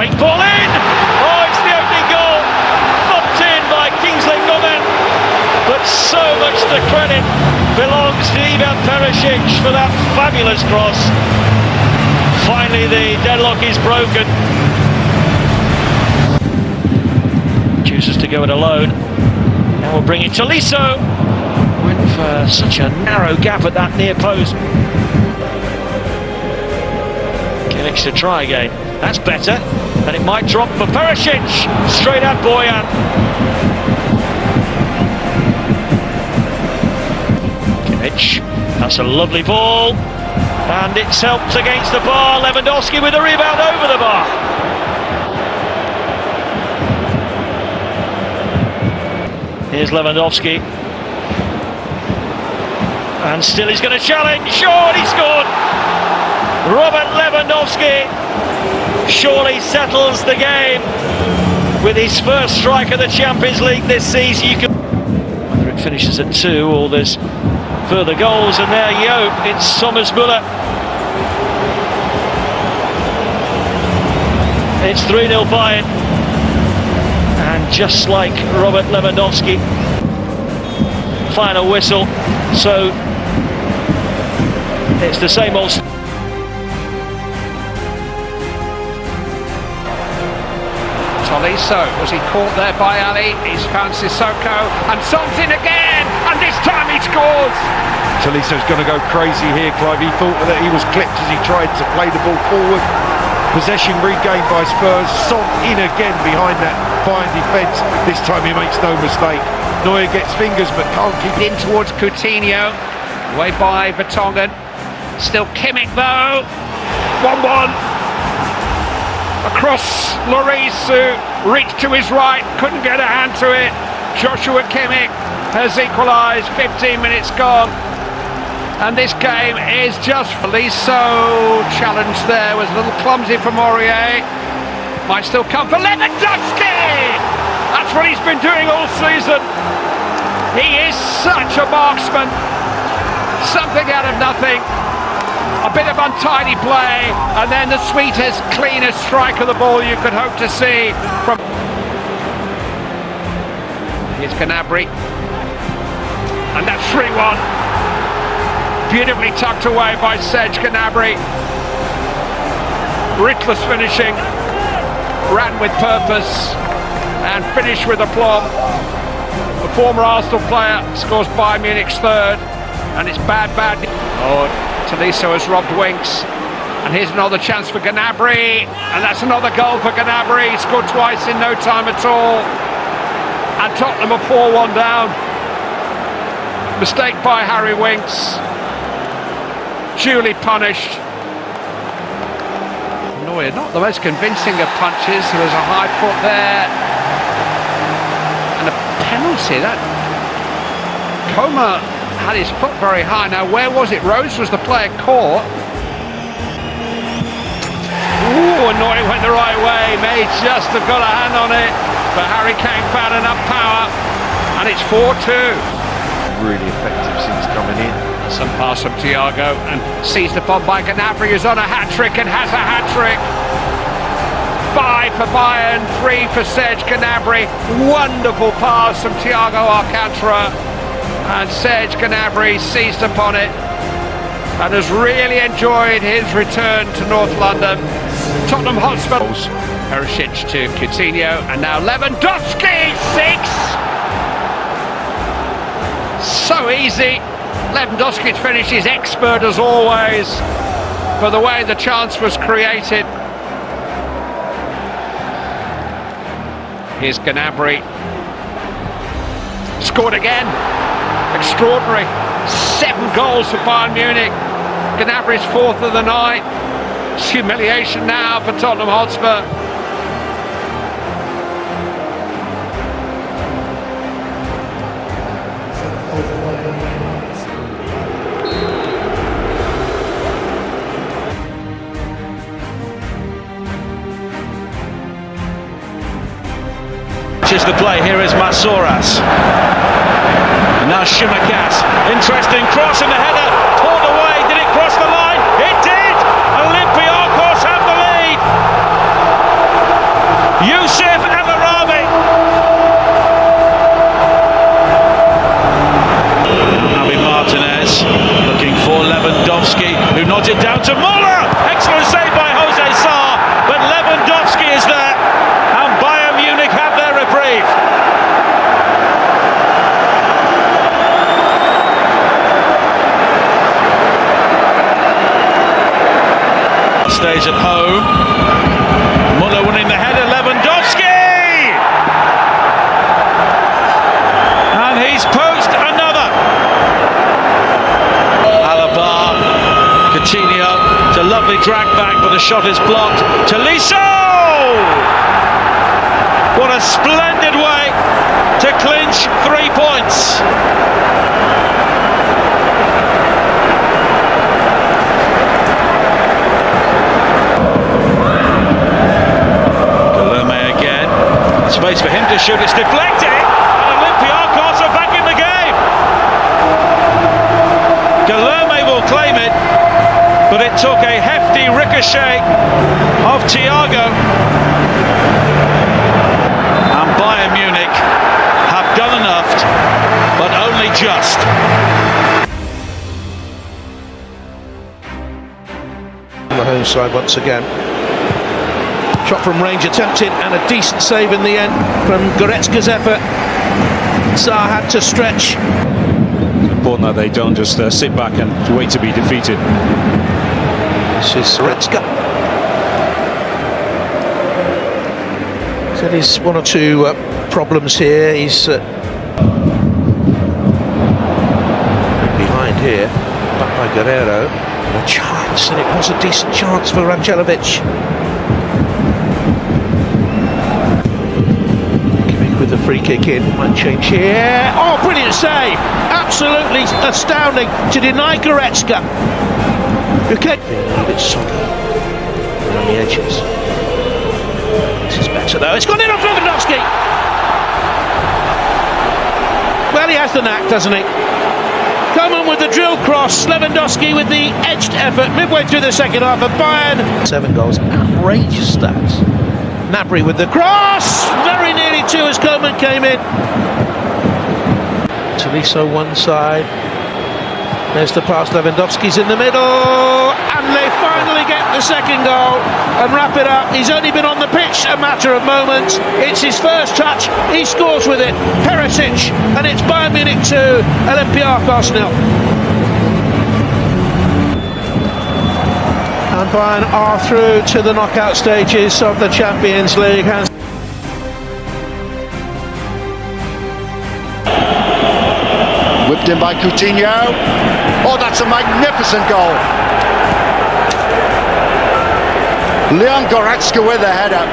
Straight ball in! Oh, it's the opening goal! Thumped in by Kingsley Coman. But so much the credit belongs to Ivan Perisic for that fabulous cross. Finally the deadlock is broken. Chooses to go it alone. Now we'll bring it to Liso. Went for such a narrow gap at that near post. Kimmich to try again. That's better. And it might drop for Perisic. Straight at Boyan. Kimmich. That's a lovely ball. And it's helped against the bar. Lewandowski with a rebound over the bar. Here's Lewandowski. And still he's going to challenge. Oh, and he scored! Robert Lewandowski surely settles the game with his first strike of the Champions League this season. Whether it finishes at 2 or there's further goals, and there you go, it's Thomas Müller. It's 3-0 Bayern. And just like Robert Lewandowski, final whistle, so it's the same old. Tolisso, was he caught there by Ali? He's found Sissoko, and Son's in again, and this time he scores! Toliso's going to go crazy here, Clive. He thought that he was clipped as he tried to play the ball forward. Possession regained by Spurs. Son in again behind that Bayern defence. This time he makes no mistake. Neuer gets fingers but can't keep in towards Coutinho, away by Vertonghen. Still Kimmich though. 1-1. Across Lloris, who reached to his right, couldn't get a hand to it. Joshua Kimmich has equalised, 15 minutes gone. And this game is just Liso. Challenge there was a little clumsy for Morier. Might still come for Lewandowski! That's what he's been doing all season. He is such a marksman. Something out of nothing. A bit of untidy play, and then the sweetest, cleanest strike of the ball you could hope to see from. Here's Gnabry. And that's 3-1. Beautifully tucked away by Serge Gnabry. Ruthless finishing. Ran with purpose and finished with aplomb. The former Arsenal player scores Bayern Munich's third, and it's bad. Oh, Tolisso has robbed Winks, and here's another chance for Gnabry, and that's another goal for Gnabry. He scored twice in no time at all, and Tottenham are 4-1 down. Mistake by Harry Winks, duly punished. Neuer, not the most convincing of punches. There was a high foot there, and a penalty. That Coman had his foot very high. Now, where was it? Rose was the player caught. Ooh, and Neuer went the right way. May just have got a hand on it, but Harry Kane found enough power, and it's 4-2. really effective since coming in. Some pass from Thiago, and seized upon by Gnabry, who's on a hat-trick and has a hat-trick. 5 for Bayern, 3 for Serge Gnabry. Wonderful pass from Thiago Alcantara, and Serge Gnabry seized upon it and has really enjoyed his return to North London. Tottenham Hotspur. Perisic to Coutinho, and now Lewandowski, 6! So easy. Lewandowski's finish is expert as always, for the way the chance was created. Here's Gnabry. Scored again. Extraordinary. 7 goals for Bayern Munich. Gnabry's 4th of the night. It's humiliation now for Tottenham Hotspur. Is the play, here is Masouras. And now Shimakas. Interesting cross, and the header pulled away. Did it cross the line? It did! Olympiacos have the lead! nods it down to Muller. Excellent save by Jose Sarr, but Lewandowski is there, and Bayern Munich have their reprieve. Stays at home. Muller winning the header. Lewandowski, and he's post another. Alaba, Coutinho, it's a lovely drag back, but the shot is blocked. Tolisso! What a splendid way to clinch 3 points. Guilherme again. Space for him to shoot. It's deflected, and Olympiacos are back in the game. Guilherme will claim it, but it took a hefty ricochet of Thiago. And Bayern Munich have done enough, but only just. On the home side once again. Shot from range attempted, and a decent save in the end from Goretzka's effort. Sarr had to stretch. Important that they don't just sit back and wait to be defeated. This is Goretzka. So there's one or two problems here. He's behind here, back by Guerrero. A chance, and it was a decent chance for Rangelovic. With the free kick in, might change here. Oh, brilliant save! Absolutely astounding to deny Goretzka. Okay, a bit soggy around the edges. This is better though. It's gone in off Lewandowski. Well, he has the knack, doesn't he? Coman with the drill cross. Lewandowski with the edged effort midway through the second half of Bayern. 7 goals, outrageous stats. Gnabry with the cross, very nearly 2 as Coman came in. Tolisso one side, there's the pass, Lewandowski's in the middle, and they finally get the second goal and wrap it up. He's only been on the pitch a matter of moments, it's his first touch, he scores with it, Perisic, and it's Bayern Munich 2, Olympiacos 0. And Bayern are through to the knockout stages of the Champions League. Whipped in by Coutinho. Oh, that's a magnificent goal. Leon Goretzka with the header.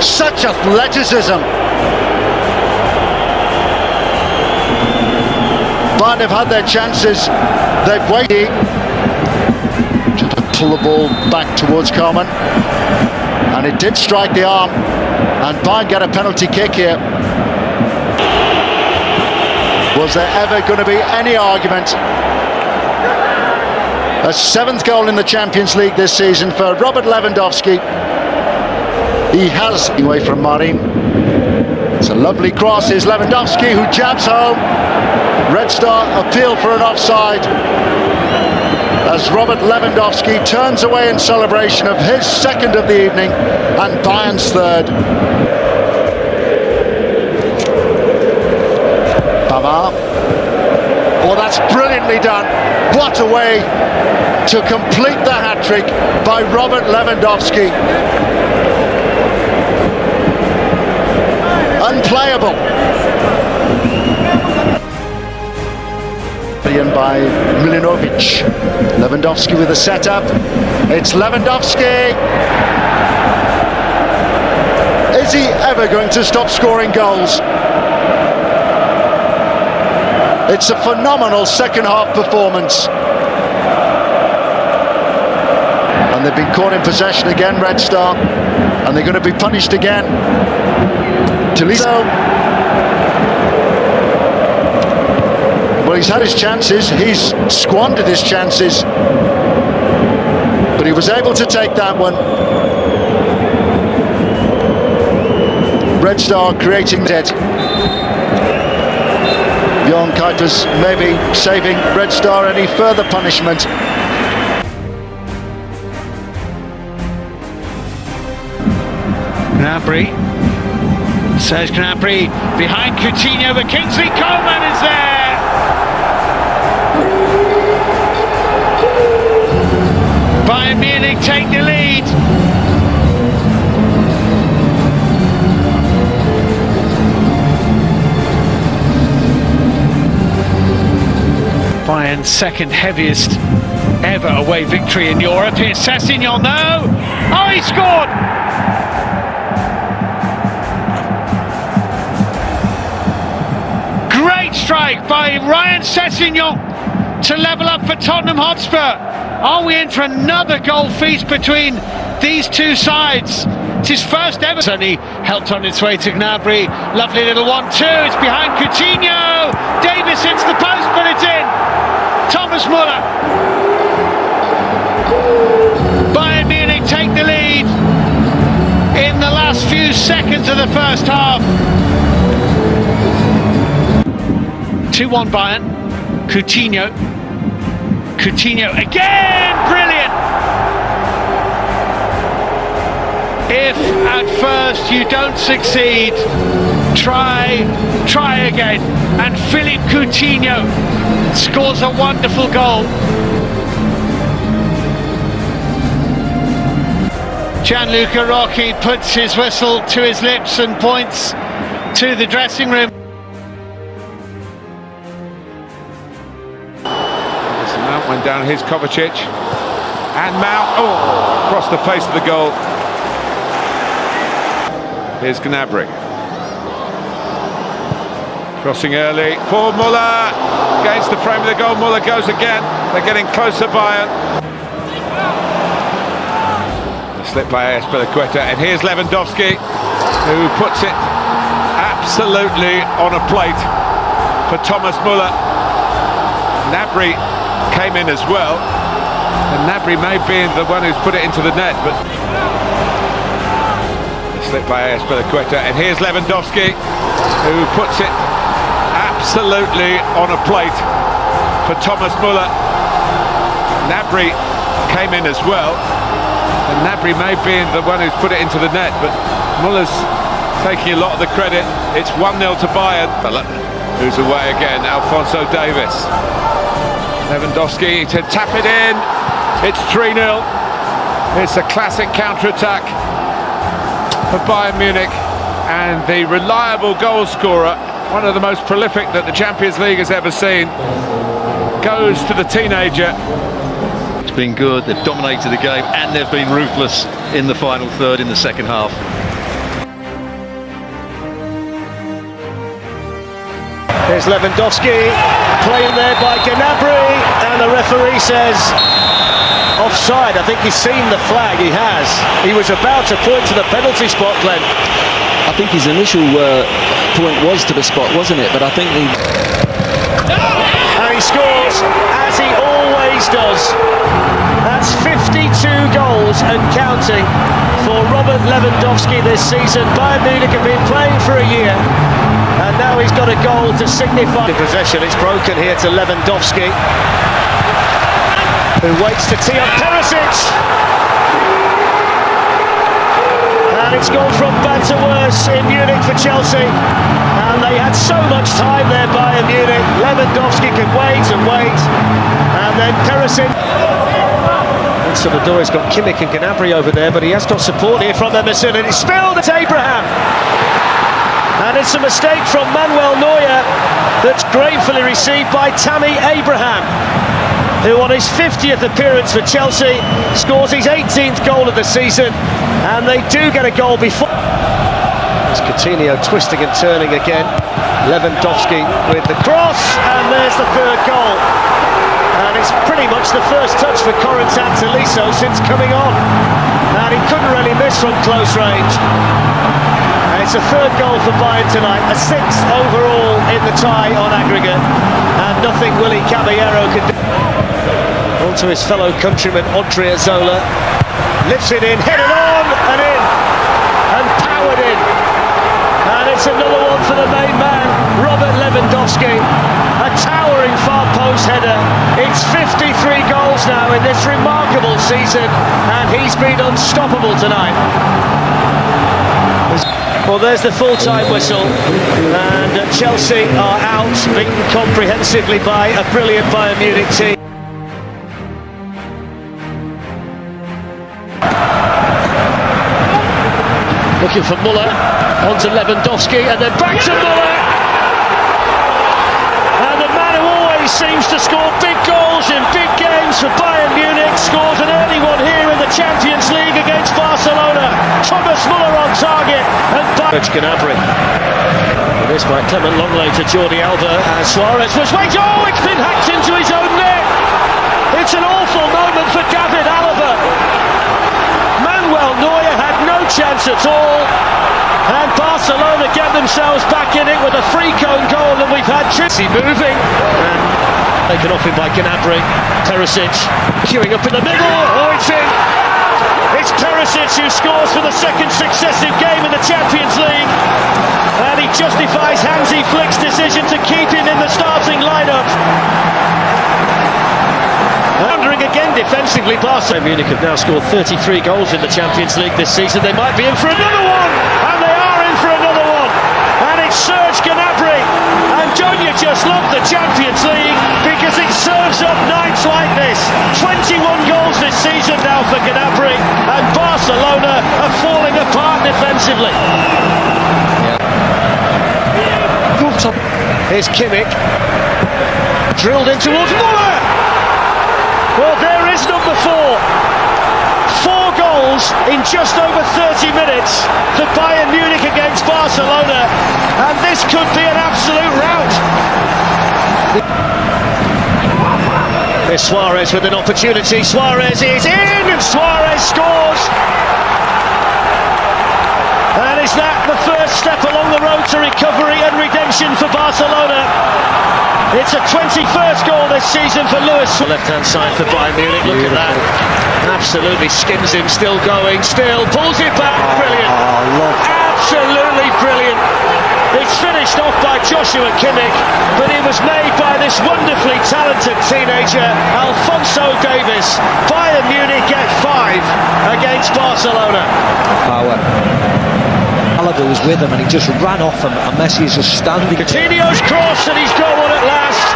Such athleticism. Bayern have had their chances. They've waited. Pull the ball back towards Coman, and it did strike the arm, and Bayern get a penalty kick here. Was there ever going to be any argument? A 7th goal in the Champions League this season for Robert Lewandowski. He has away from Marin. It's a lovely cross. Here's Lewandowski who jabs home. Red Star appeal for an offside, as Robert Lewandowski turns away in celebration of his 2nd of the evening and Bayern's 3rd. Pavard. Oh, that's brilliantly done. What a way to complete the hat-trick by Robert Lewandowski. Unplayable. By Milinovic. Lewandowski with a setup. It's Lewandowski. Is he ever going to stop scoring goals? It's a phenomenal second half performance. And they've been caught in possession again, Red Star. And they're going to be punished again. Tolisso. Well, he's had his chances, he's squandered his chances, but he was able to take that one. Red Star creating it. Johan Kuipers maybe saving Red Star any further punishment. Gnabry. Serge Gnabry behind Coutinho, but Kingsley Coman is there. Bayern Munich take the lead. Bayern's second heaviest ever away victory in Europe. Here's Sessegnon, no! Oh, he scored! Great strike by Ryan Sessegnon to level up for Tottenham Hotspur. Are we in for another goal feast between these two sides? It's his first ever. Only helped on its way to Gnabry. Lovely little 1-2. It's behind Coutinho. Davis hits the post, but it's in. Thomas Muller. Bayern Munich take the lead in the last few seconds of the first half. 2-1 Bayern. Coutinho again, brilliant. If at first you don't succeed, try again. And Philippe Coutinho scores a wonderful goal. Gianluca Rocchi puts his whistle to his lips and points to the dressing room. Mount went down, here's Kovacic. And Mount, across the face of the goal. Here's Gnabry. Crossing early for Muller. Against the frame of the goal, Muller goes again. They're getting closer, Bayern. A slip by Espelicueta, and here's Lewandowski, who puts it absolutely on a plate for Thomas Muller. Gnabry came in as well, and Gnabry may be the one who's put it into the net, but slip by Espelicueta, and here's Lewandowski, who puts it absolutely on a plate for Thomas Muller. Gnabry came in as well, and Gnabry may be the one who's put it into the net, but Muller's taking a lot of the credit. It's 1-0 to Bayern, who's away again, Alphonso Davies. Lewandowski to tap it in. It's 3-0. It's a classic counter-attack for Bayern Munich, and the reliable goal scorer, one of the most prolific that the Champions League has ever seen, goes to the teenager. It's been good, they've dominated the game, and they've been ruthless in the final third in the second half. Here's Lewandowski, playing there by Gnabry, and the referee says offside. I think he's seen the flag, he has. He was about to point to the penalty spot, Glenn. I think his initial point was to the spot, wasn't it? But I think he... And he scores, as he always does. That's 52 goals and counting for Robert Lewandowski this season. Bayern Munich have been playing for a year, and now he's got a goal to signify the possession. It's broken here to Lewandowski, who waits to tee up Perisic. And it's gone from bad to worse in Munich for Chelsea. And they had so much time there, Bayern Munich. Lewandowski can wait and wait. And then Perisic. And so the door's got Kimmich and Gnabry over there, but he has got support here from Emerson, and it's spilled at Abraham. And it's a mistake from Manuel Neuer that's gratefully received by Tammy Abraham, who on his 50th appearance for Chelsea scores his 18th goal of the season, and they do get a goal before. There's Coutinho twisting and turning again. Lewandowski with the cross, and there's the third goal. And it's pretty much the first touch for Corentin Tolisso since coming on. And he couldn't really miss from close range. And it's a third goal for Bayern tonight, a sixth overall in the tie on aggregate. And nothing Willy Caballero could do. On to his fellow countryman Odriozola. Lifts it in, hit it on and in. And powered in. And it's another one for the main man, Robert Lewandowski. A towering far post header. It's 53 goals now in this remarkable season, and he's been unstoppable tonight. Well, there's the full-time whistle, and Chelsea are out, beaten comprehensively by a brilliant Bayern Munich team. Looking for Muller, onto Lewandowski, and then back to Muller. And the man who always seems to score big goals in big games for Bayern Munich scores an early one here in the Champions League against Barcelona. Thomas Muller on target, and Gnabry. This by Clement Longley to Jordi Alba, as Suarez was waiting. Oh, it's been hacked into his own net. It's an awful moment for David Alaba. Manuel Neuer had no chance at all, and Barcelona get themselves back in it with a free cone goal, and we've had Chelsea moving, and taken off him by Gnabry. Perisic queuing up in the middle. Oh, it's in. It's Perisic who scores for the second successive game in the Champions League, and he justifies Hansi Flick's decision to keep him in the starting lineup. Wondering again defensively, Barcelona Munich have now scored 33 goals in the Champions League this season. They might be in for another one, and they are in for another one. And it's Serge Gnabry. And don't you just love the Champions League, because it serves up nights like this. 21 goals this season now for Gnabry, and Barcelona are falling apart defensively. Here's Kimmich, drilled in towards Muller. Well, there is number 4. 4 goals in just over 30 minutes for Bayern Munich against Barcelona, and this could be an absolute rout. There's Suarez with an opportunity. Suarez is in, and Suarez scores. And is that the first step along the road to recovery and redemption for Barcelona? It's a 21st goal this season for Lewis. Left-hand side for Bayern Munich, look at that. Absolutely skims him, still going, still pulls it back. Brilliant. Absolutely brilliant. It's finished off by Joshua Kimmich, but it was made by this wonderfully talented teenager, Alphonso Davies. Bayern Munich get 5 against Barcelona. Power. Alaba was with him and he just ran off him, and Messi is just standing. Coutinho's cross, and he's got one at last.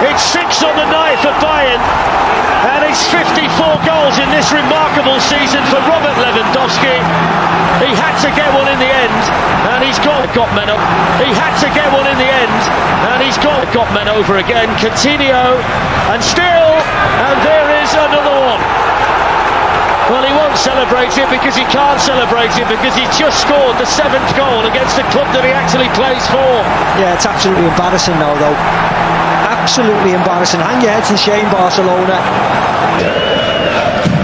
It's 6 on the night for Bayern, and it's 54 goals in this remarkable season for Robert Lewandowski. He had to get one in the end, and he's got men up. He had to get one in the end, and he's got men over again. Coutinho, and still, and there is another one. Well, he won't celebrate it because he can't celebrate it because he just scored the 7th goal against the club that he actually plays for. Yeah, it's absolutely embarrassing now, though. Absolutely embarrassing. Hang your heads in shame, Barcelona.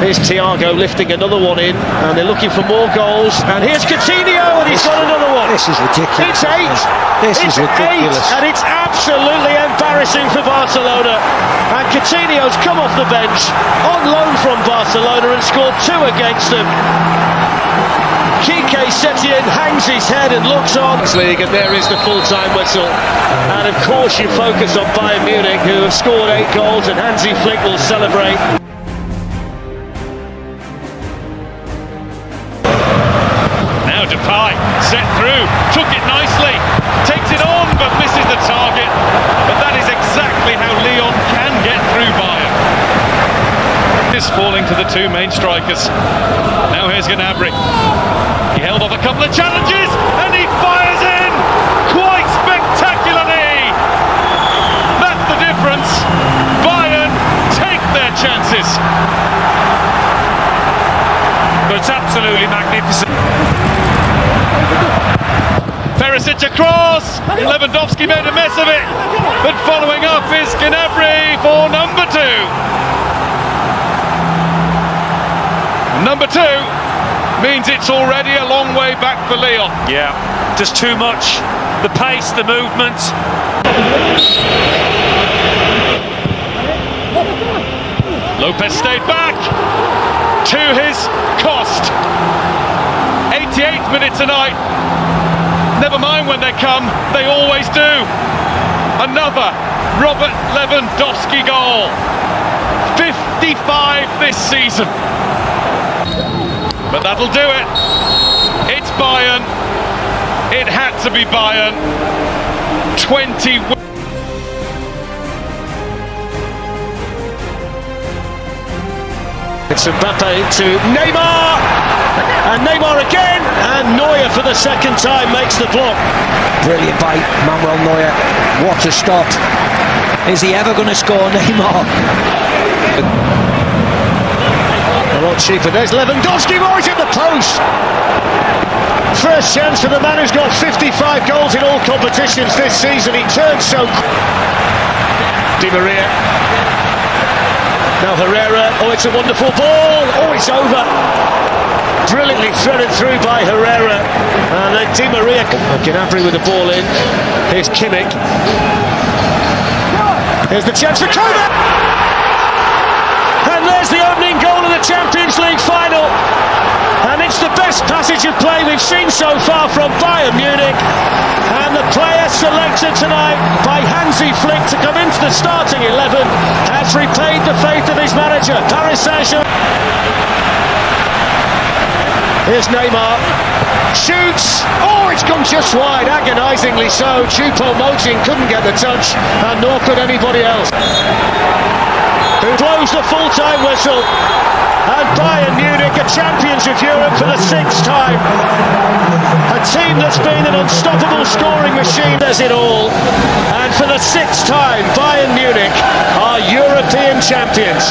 Here's Thiago lifting another one in, and they're looking for more goals. And here's Coutinho, and he's got another one. This is ridiculous. It's 8. This is ridiculous. 8, and it's absolutely embarrassing for Barcelona. And Coutinho's come off the bench on loan from Barcelona and scored 2 against them. Kike Setien hangs his head and looks on. League, and there is the full-time whistle. And of course you focus on Bayern Munich, who have scored 8 goals, and Hansi Flick will celebrate. Now Depay, set through, took it nicely, takes it on but misses the target. But that is exactly how Lyon can get through Bayern. Is falling to the 2 main strikers. Now here's Gnabry. He held off a couple of challenges and he fires in quite spectacularly. That's the difference. Bayern take their chances. But it's absolutely magnificent. Perisic across. Lewandowski made a mess of it. But following up is Gnabry for number 2. Number 2 means it's already a long way back for Lyon. Yeah, just too much. The pace, the movement. Lopez stayed back to his cost. 88th minute tonight. Never mind when they come, they always do. Another Robert Lewandowski goal. 55 this season. But that'll do it. It's It's Bayern. It had to be Bayern. 20. It's Mbappe to Neymar, and Neymar again, and Neuer for the second time makes the block. Brilliant by Manuel Neuer. What a stop. Is he ever going to score, Neymar? A lot cheaper. There's Lewandowski, right at the post. First chance for the man who's got 55 goals in all competitions this season. He turns so. Di Maria. Now Herrera. Oh, it's a wonderful ball. Oh, it's over. Brilliantly threaded through by Herrera. And then Di Maria. Gnabry with the ball in. Here's Kimmich. Here's the chance for Kovac. And there's the opening goal of the Champions League final. And it's the best passage of play we've seen so far from Bayern Munich. And the player selected tonight by Hansi Flick to come into the starting 11 has repaid the faith of his manager, Paris Saint-Germain. Here's Neymar. Shoots. Oh, it's gone just wide, agonisingly so. Choupo-Moting couldn't get the touch, and nor could anybody else. Who blows the full-time whistle. And Bayern Munich are champions of Europe for the 6th time. A team that's been an unstoppable scoring machine does it all. And for the 6th time, Bayern Munich are European champions.